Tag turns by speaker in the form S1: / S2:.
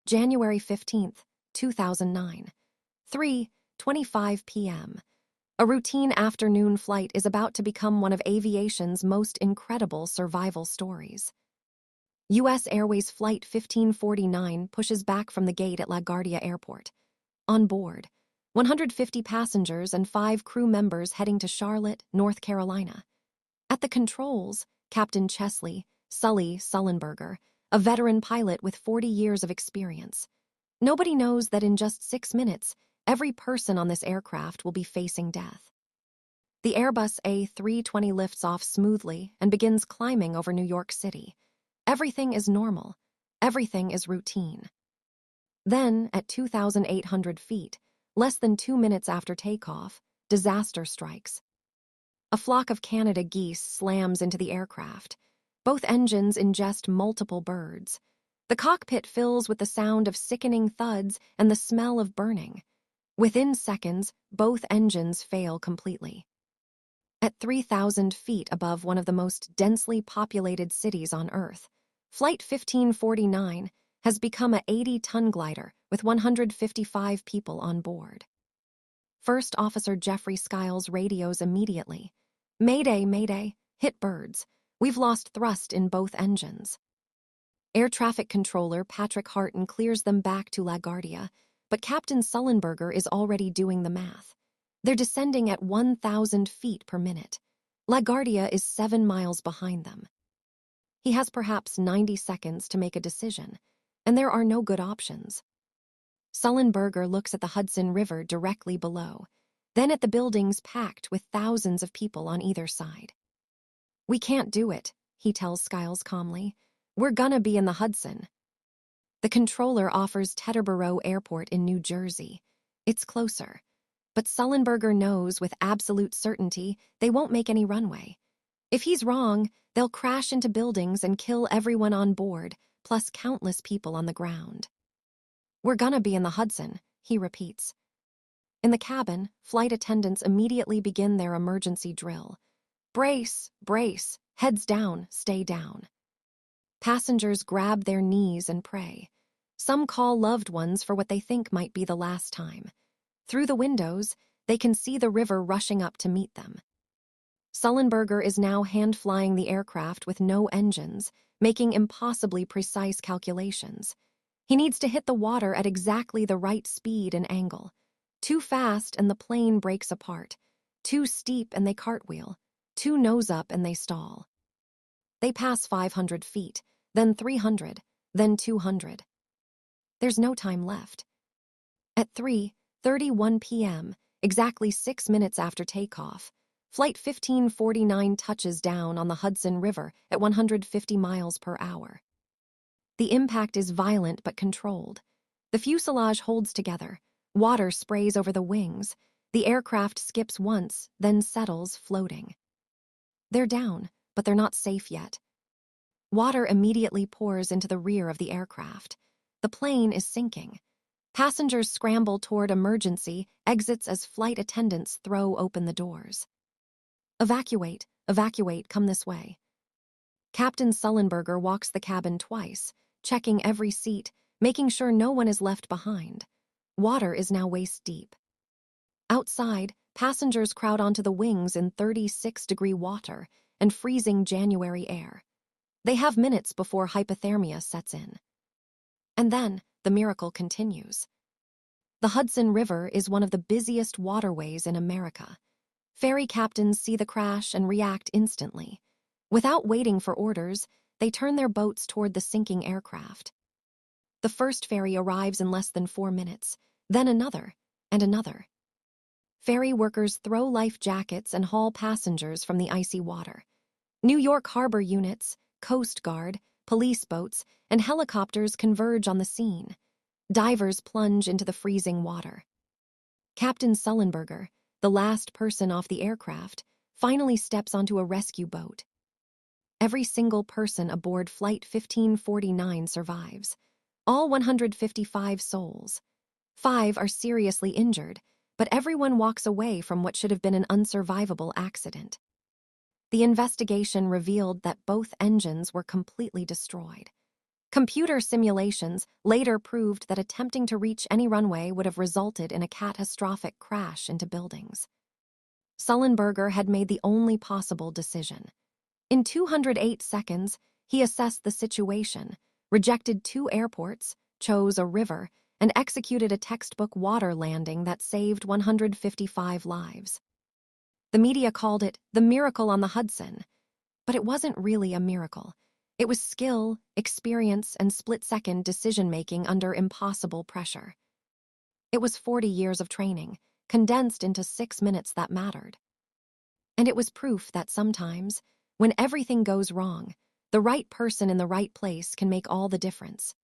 S1: January 15th, 2009. 3:25 p.m. A routine afternoon flight is about to become one of aviation's most incredible survival stories. US Airways Flight 1549 pushes back from the gate at LaGuardia Airport. On board, 150 passengers and 5 crew members heading to Charlotte, North Carolina. At the controls, Captain Chesley Sully Sullenberger, a veteran pilot with 40 years of experience. Nobody knows that in just 6 minutes, every person on this aircraft will be facing death. The Airbus A320 lifts off smoothly and begins climbing over New York City. Everything is normal. Everything is routine. Then, at 2,800 feet, less than 2 minutes after takeoff, disaster strikes. A flock of Canada geese slams into the aircraft. Both engines ingest multiple birds. The cockpit fills with the sound of sickening thuds and the smell of burning. Within seconds, both engines fail completely. At 3,000 feet above one of the most densely populated cities on Earth, Flight 1549 has become a 80-ton glider with 155 people on board. First Officer Jeffrey Skiles radios immediately. "Mayday, mayday, hit birds. We've lost thrust in both engines." Air traffic controller Patrick Harton clears them back to LaGuardia, but Captain Sullenberger is already doing the math. They're descending at 1,000 feet per minute. LaGuardia is 7 miles behind them. He has perhaps 90 seconds to make a decision, and there are no good options. Sullenberger looks at the Hudson River directly below, then at the buildings packed with thousands of people on either side. "We can't do it," he tells Skiles calmly. "We're gonna be in the Hudson." The controller offers Teterboro Airport in New Jersey. It's closer. But Sullenberger knows with absolute certainty they won't make any runway. If he's wrong, they'll crash into buildings and kill everyone on board, plus countless people on the ground. "We're gonna be in the Hudson," he repeats. In the cabin, flight attendants immediately begin their emergency drill. "Brace, brace, heads down, stay down." Passengers grab their knees and pray. Some call loved ones for what they think might be the last time. Through the windows, they can see the river rushing up to meet them. Sullenberger is now hand-flying the aircraft with no engines, making impossibly precise calculations. He needs to hit the water at exactly the right speed and angle. Too fast and the plane breaks apart. Too steep and they cartwheel. Too nose up and they stall. They pass 500 feet, then 300, then 200. There's no time left. At 3:31 p.m., exactly 6 minutes after takeoff, Flight 1549 touches down on the Hudson River at 150 miles per hour. The impact is violent but controlled. The fuselage holds together. Water sprays over the wings. The aircraft skips once, then settles, floating. They're down, but they're not safe yet. Water immediately pours into the rear of the aircraft. The plane is sinking. Passengers scramble toward emergency exits as flight attendants throw open the doors. "Evacuate, evacuate, come this way." Captain Sullenberger walks the cabin twice, checking every seat, making sure no one is left behind. Water is now waist-deep. Outside, passengers crowd onto the wings in 36-degree water and freezing January air. They have minutes before hypothermia sets in. And then, the miracle continues. The Hudson River is one of the busiest waterways in America. Ferry captains see the crash and react instantly. Without waiting for orders, they turn their boats toward the sinking aircraft. The first ferry arrives in less than 4 minutes, then another, and another. Ferry workers throw life jackets and haul passengers from the icy water. New York harbor units, Coast Guard, police boats, and helicopters converge on the scene. Divers plunge into the freezing water. Captain Sullenberger, the last person off the aircraft, finally steps onto a rescue boat. Every single person aboard Flight 1549 survives. All 155 souls. 5 are seriously injured, but everyone walks away from what should have been an unsurvivable accident. The investigation revealed that both engines were completely destroyed. Computer simulations later proved that attempting to reach any runway would have resulted in a catastrophic crash into buildings. Sullenberger had made the only possible decision. In 208 seconds, he assessed the situation, rejected 2 airports, chose a river, and executed a textbook water landing that saved 155 lives. The media called it the miracle on the Hudson, but it wasn't really a miracle. It was skill, experience, and split-second decision-making under impossible pressure. It was 40 years of training, condensed into 6 minutes that mattered. And it was proof that sometimes, when everything goes wrong, the right person in the right place can make all the difference.